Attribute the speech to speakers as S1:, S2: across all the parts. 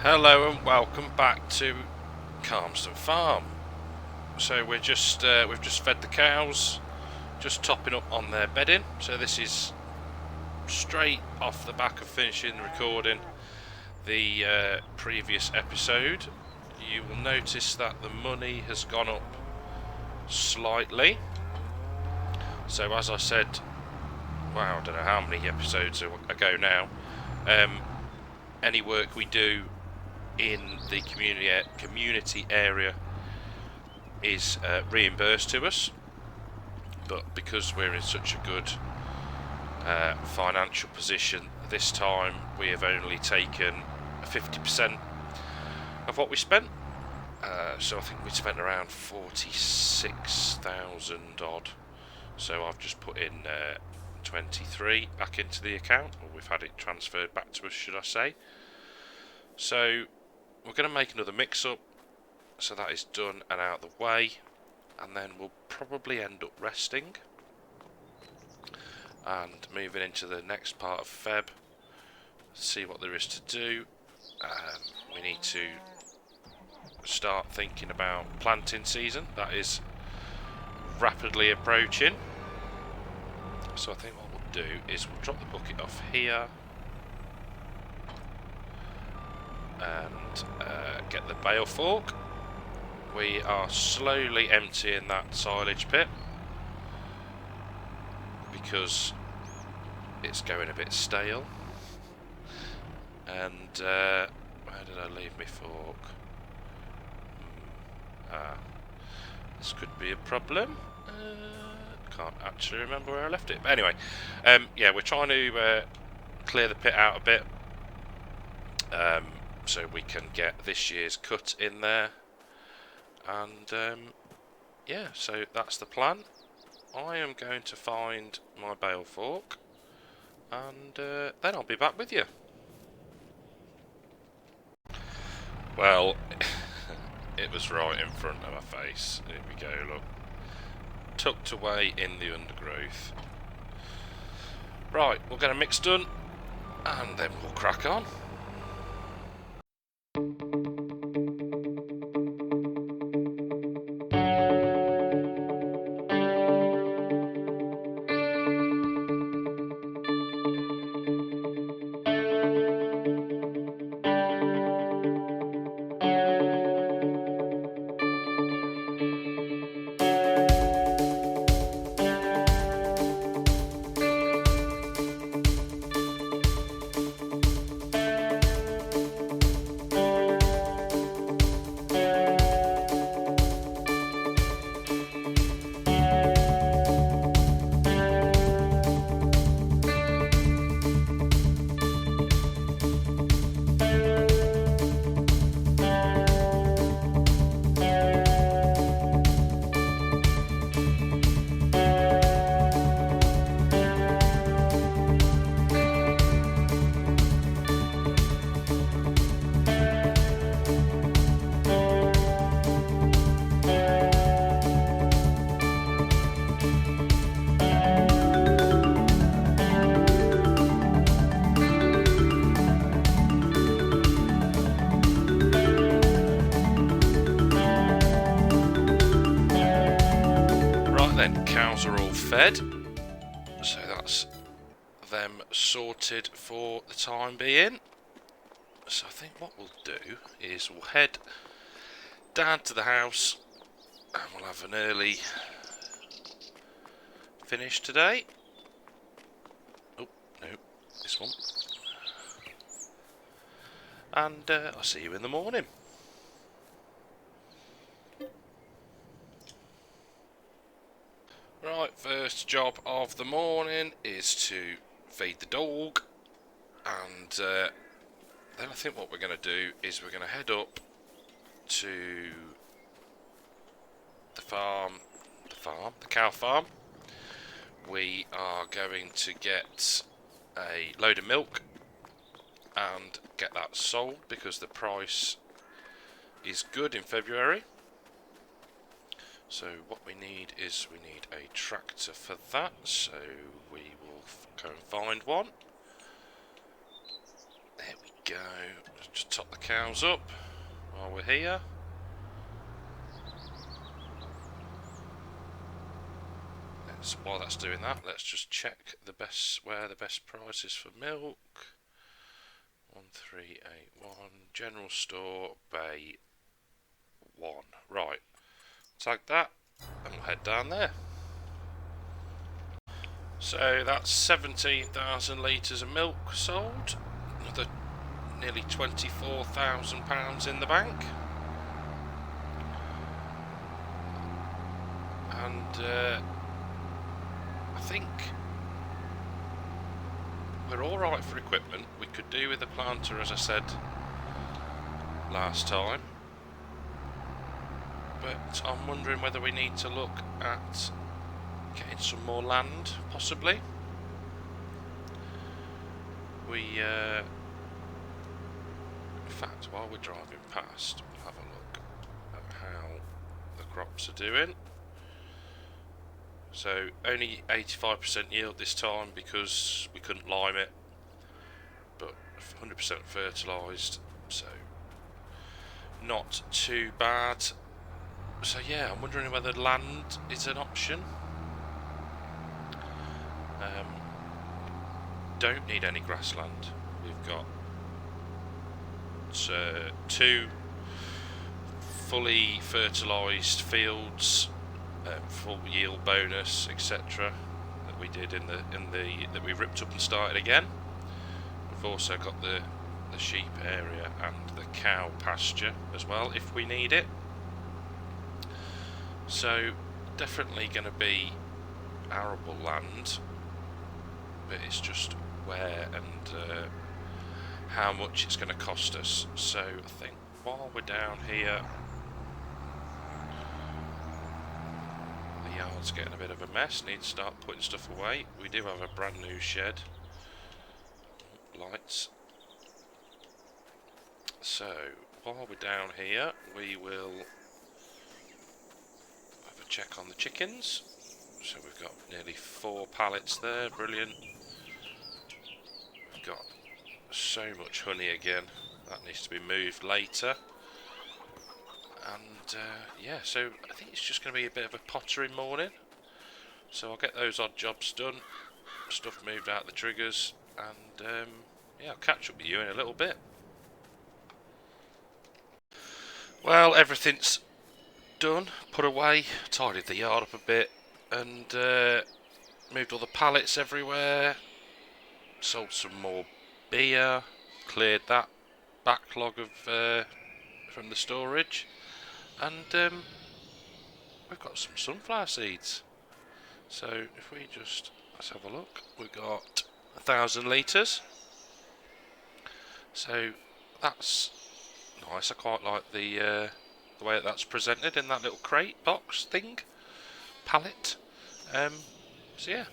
S1: Hello and welcome back to Calmsden Farm. So we've just fed the cows, just topping up on their bedding. So this is straight off the back of finishing recording the previous episode. You will notice that the money has gone up slightly. So as I said, wow, I don't know how many episodes ago now, any work we do in the community area is reimbursed to us, but because we're in such a good financial position this time, we have only taken 50% of what we spent. So I think we spent around 46,000 odd. So I've just put in 23 back into the account, or we've had it transferred back to us, should I say. So we're going to make another mix-up, so that is done and out of the way, and then we'll probably end up resting and moving into the next part of Feb, see what there is to do. We need to start thinking about planting season. That is rapidly approaching, so I think what we'll do is we'll drop the bucket off here and get the bale fork. We are slowly emptying that silage pit because it's going a bit stale. And where did I leave my fork? This could be a problem. Can't actually remember where I left it. But anyway, yeah, we're trying to clear the pit out a bit, so we can get this year's cut in there. And yeah, so that's the plan. I am going to find my bale fork, and then I'll be back with you. Well, it was right in front of my face. Here we go, look. Tucked away in the undergrowth. Right, we'll get a mix done, and then we'll crack on. Cows are all fed, so that's them sorted for the time being. So I think what we'll do is we'll head down to the house and we'll have an early finish today. Oh no, this one. And I'll see you in the morning. Right, first job of the morning is to feed the dog, and then I think what we're going to do is we're going to head up to the cow farm. We are going to get a load of milk and get that sold because the price is good in February. So what we need is we need a tractor for that, so we will go and find one. There we go. Just just top the cows up while we're here. While that's doing that, let's just check where the best price is for milk. 1381 general store bay 1. Right, tag that and we'll head down there. So that's 17,000 litres of milk sold. Another nearly £24,000 in the bank. And I think we're alright for equipment. We could do with a planter, as I said last time. But I'm wondering whether we need to look at getting some more land, possibly. In fact, while we're driving past, we'll have a look at how the crops are doing. So only 85% yield this time because we couldn't lime it, but 100% fertilised, so not too bad. So yeah, I'm wondering whether land is an option. Don't need any grassland. We've got 2 fully fertilised fields, full yield bonus, etc. that we did that we ripped up and started again. We've also got the sheep area and the cow pasture as well if we need it. So definitely going to be arable land, but it's just where and how much it's going to cost us. So I think while we're down here, the yard's getting a bit of a mess, need to start putting stuff away. We do have a brand new shed. Lights. So while we're down here, we will have a check on the chickens. So we've got nearly 4 pallets there, brilliant. We've got so much honey again, that needs to be moved later. And yeah, so I think it's just going to be a bit of a pottering morning. So I'll get those odd jobs done, stuff moved out the triggers, and yeah, I'll catch up with you in a little bit. Well, everything's done, put away, tidied the yard up a bit, and moved all the pallets everywhere, sold some more beer, cleared that backlog of from the storage, and we've got some sunflower seeds. So if we let's have a look, we've got 1,000 litres, so that's nice. I quite like the way that's presented in that little crate box thing, pallet. So yeah,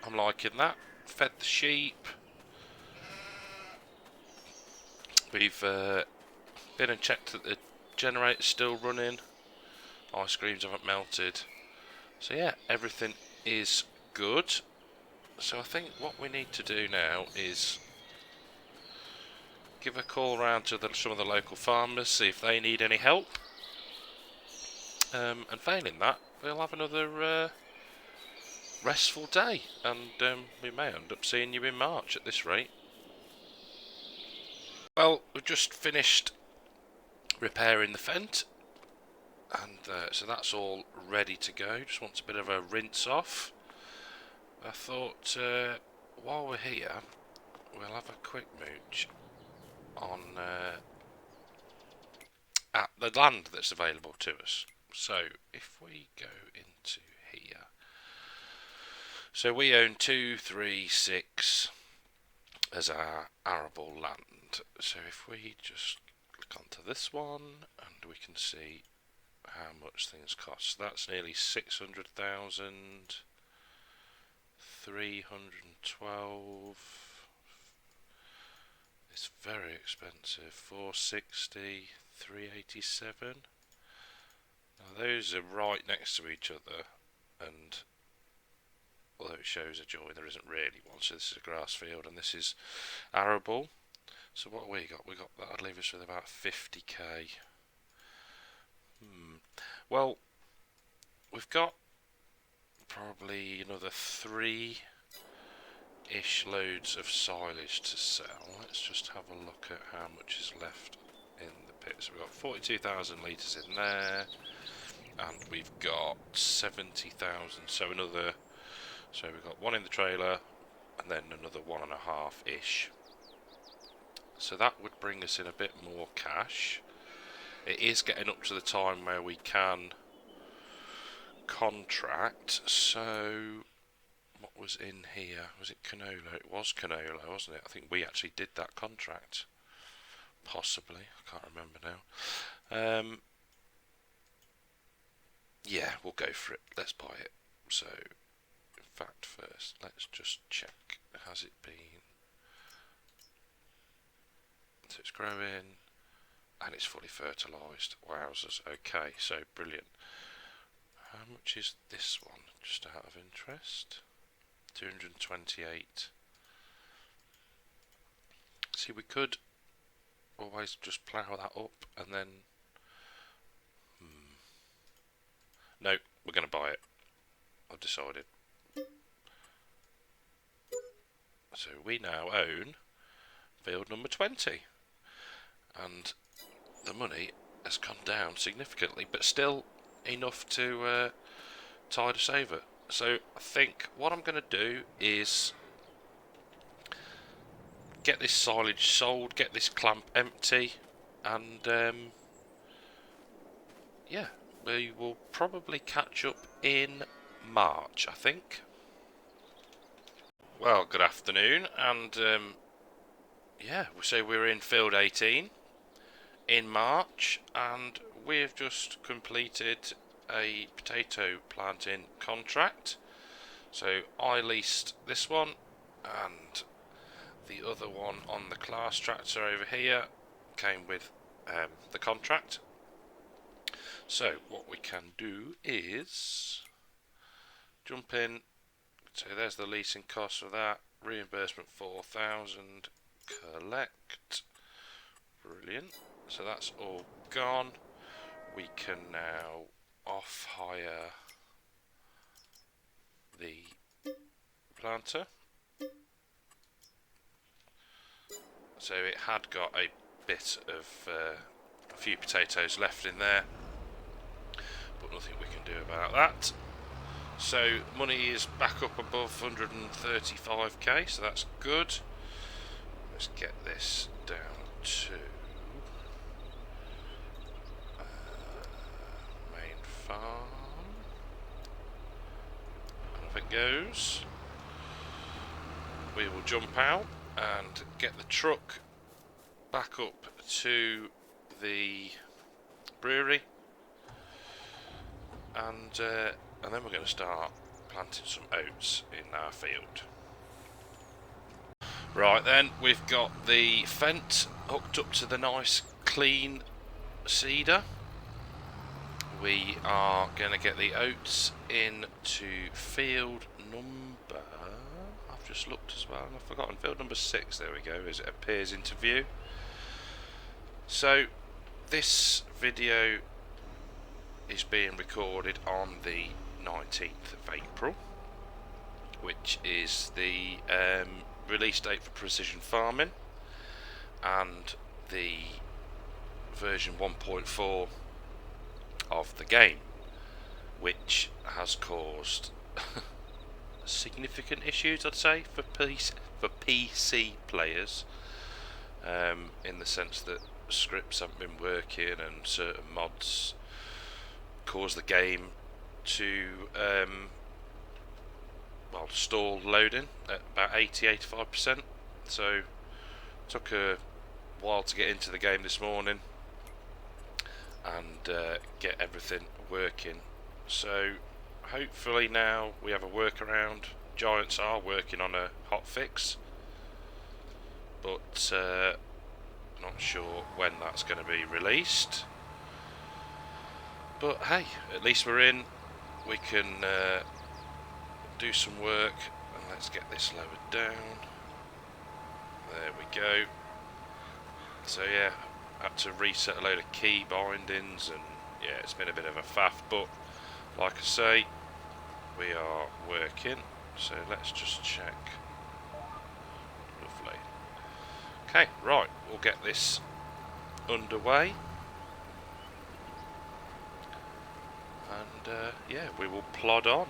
S1: I'm liking that. Fed the sheep. We've been and checked that the generator's still running. Ice creams haven't melted. So yeah, everything is good. So I think what we need to do now is give a call round to some of the local farmers, see if they need any help. And failing that, we'll have another restful day, and we may end up seeing you in March at this rate. Well, we've just finished repairing the fent, and so that's all ready to go. Just wants a bit of a rinse off. I thought while we're here, we'll have a quick mooch on at the land that's available to us. So if we go into here, so we own 236 as our arable land. So if we just click onto this one, and we can see how much things cost. That's nearly 600,000, 312. It's very expensive. 460, 387. Now those are right next to each other, and although it shows a join, there isn't really one. So this is a grass field, and this is arable. So what we got? We got that'd leave us with about 50k. Well, we've got probably another 3-ish loads of silage to sell. Let's just have a look at how much is left in the pit. So we've got 42,000 litres in there, and we've got 70,000. So we've got one in the trailer, and then another 1.5-ish. So that would bring us in a bit more cash. It is getting up to the time where we can contract. So what was in here? Was it canola? It was canola, wasn't it? I think we actually did that contract. Possibly. I can't remember now. Yeah, we'll go for it. Let's buy it. So, in fact, first, let's just check. Has it been... So it's growing, and it's fully fertilised. Wowzers. Okay, so brilliant. How much is this one? Just out of interest. 228. See, we could always just plough that up and then... No, we're going to buy it. I've decided. So we now own field number 20. And the money has gone down significantly, but still enough to tide us over. So I think what I'm going to do is get this silage sold, get this clamp empty, and yeah, we will probably catch up in March, I think. Well, good afternoon, and yeah, so we're in field 18 in March, and we've just completed a potato planting contract. So I leased this one, and the other one on the class tractor over here came with the contract. So what we can do is jump in. So there's the leasing cost for that. Reimbursement 4,000. Collect. Brilliant. So that's all gone. We can now off-hire the planter. So it had got a bit of a few potatoes left in there, but nothing we can do about that. So money is back up above 135k, so that's good. Let's get this down to main farm, and off it goes. We will jump out and get the truck back up to the brewery, and then we're going to start planting some oats in our field. Right then, we've got the fence hooked up to the nice clean seeder. We are going to get the oats into field number... I've just looked as well and I've forgotten. Field number 6, there we go, as it appears into view. So, this video is being recorded on the 19th of April, which is the release date for Precision Farming and the version 1.4 of the game, which has caused significant issues, I'd say, for PC players, in the sense that scripts haven't been working and certain mods cause the game to stall loading at about 80-85%. So it took a while to get into the game this morning and get everything working. So hopefully now we have a workaround. Giants are working on a hot fix, but not sure when that's going to be released. But hey, at least we're in. We can do some work, and let's get this lowered down. There we go. So yeah, had to reset a load of key bindings, and yeah, it's been a bit of a faff, but like I say, we are working. So let's just check. Lovely. Okay, right, we'll get this underway, and yeah, we will plod on.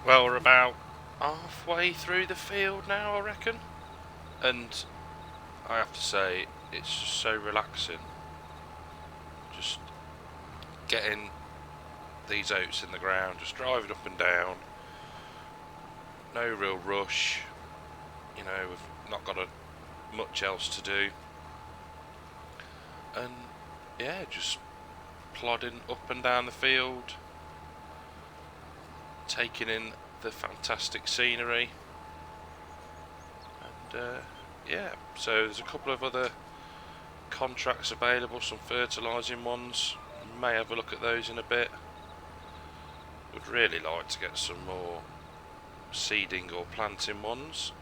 S1: Well, we're about halfway through the field now, I reckon, and I have to say, it's just so relaxing, just getting these oats in the ground, just driving up and down, no real rush, you know, we've not got much else to do, and yeah, just plodding up and down the field, taking in the fantastic scenery, and yeah, so there's a couple of other contracts available, some fertilising ones, may have a look at those in a bit. Would really like to get some more seeding or planting ones,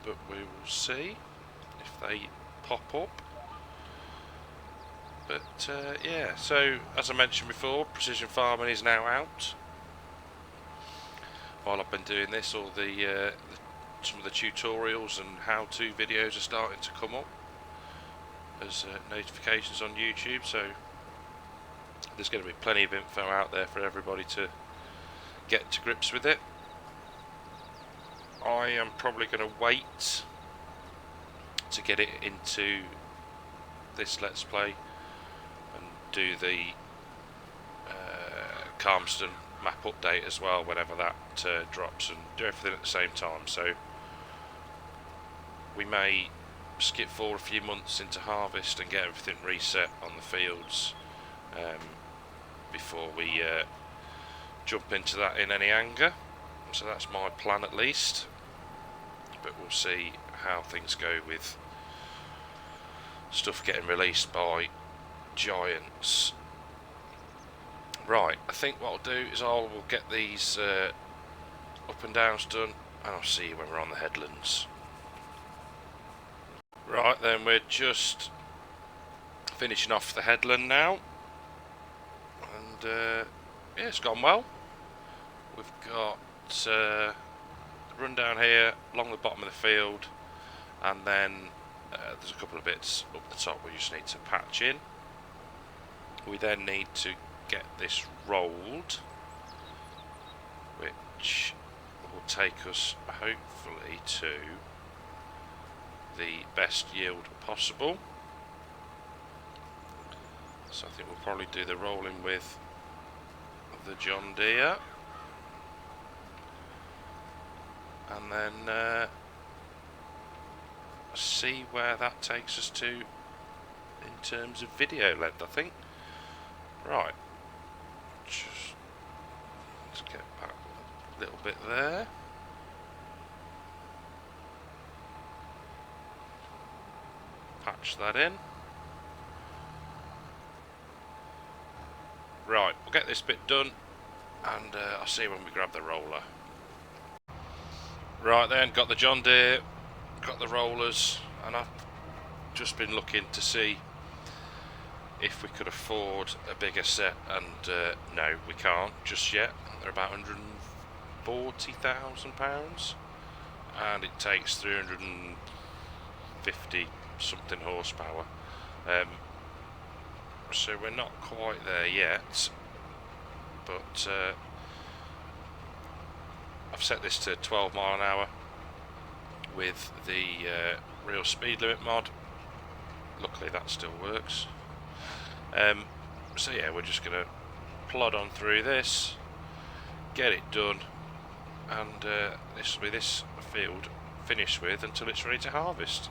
S1: but we will see if they pop up. But yeah, so as I mentioned before, precision farming is now out. While I've been doing this, all some of the tutorials and how-to videos are starting to come up as notifications on YouTube, so there's going to be plenty of info out there for everybody to get to grips with it. I am probably going to wait to get it into this Let's Play and do the Calmsden map update as well whenever that drops, and do everything at the same time, so we may skip forward a few months into harvest and get everything reset on the fields before we jump into that in any anger. So that's my plan at least, but we'll see how things go with stuff getting released by giants. Right, I think what I'll do is we'll get these up and downs done, and I'll see you when we're on the headlands. Right then, we're just finishing off the headland now, and yeah, it's gone well. We've got the run down here along the bottom of the field, and then there's a couple of bits up the top we just need to patch in. We then need to get this rolled, which will take us hopefully to the best yield possible. So I think we'll probably do the rolling with the John Deere, and then see where that takes us to in terms of video length, I think. Right, just let's get back a little bit there. Patch that in. Right, we'll get this bit done, and I'll see when we grab the roller. Right then, got the John Deere, got the rollers, and I've just been looking to see if we could afford a bigger set, and no, we can't just yet. They're about £140,000, and it takes 350 something horsepower. So we're not quite there yet, but I've set this to 12 mile an hour with the real speed limit mod. Luckily that still works. So yeah, we're just going to plod on through this, get it done, and this will be this field finished with until it's ready to harvest.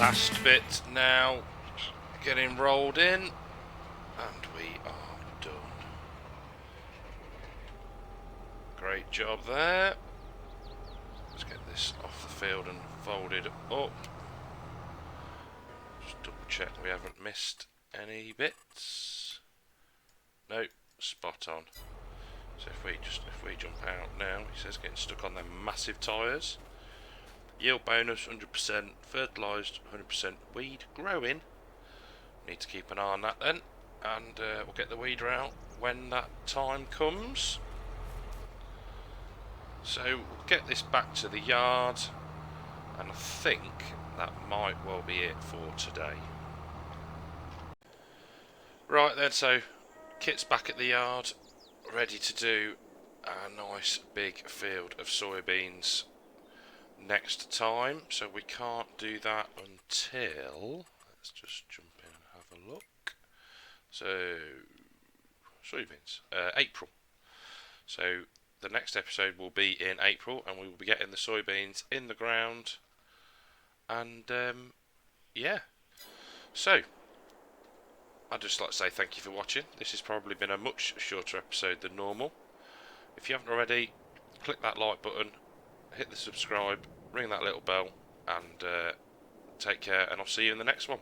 S1: Last bit now getting rolled in, and we are done. Great job there. Let's get this off the field and folded up. Just double check we haven't missed any bits. Nope, spot on. So if we jump out now, he says getting stuck on them massive tyres. Yield bonus 100%, fertilised 100%, weed growing. Need to keep an eye on that then, and we'll get the weeder out when that time comes. So we'll get this back to the yard, and I think that might well be it for today. Right then, so kit's back at the yard, ready to do a nice big field of soybeans next time, so we can't do that until, let's just jump in and have a look. So soybeans, April. So the next episode will be in April, and we will be getting the soybeans in the ground, and yeah, so I'd just like to say thank you for watching. This has probably been a much shorter episode than normal. If you haven't already, click that like button, hit the subscribe, ring that little bell, and take care, and I'll see you in the next one.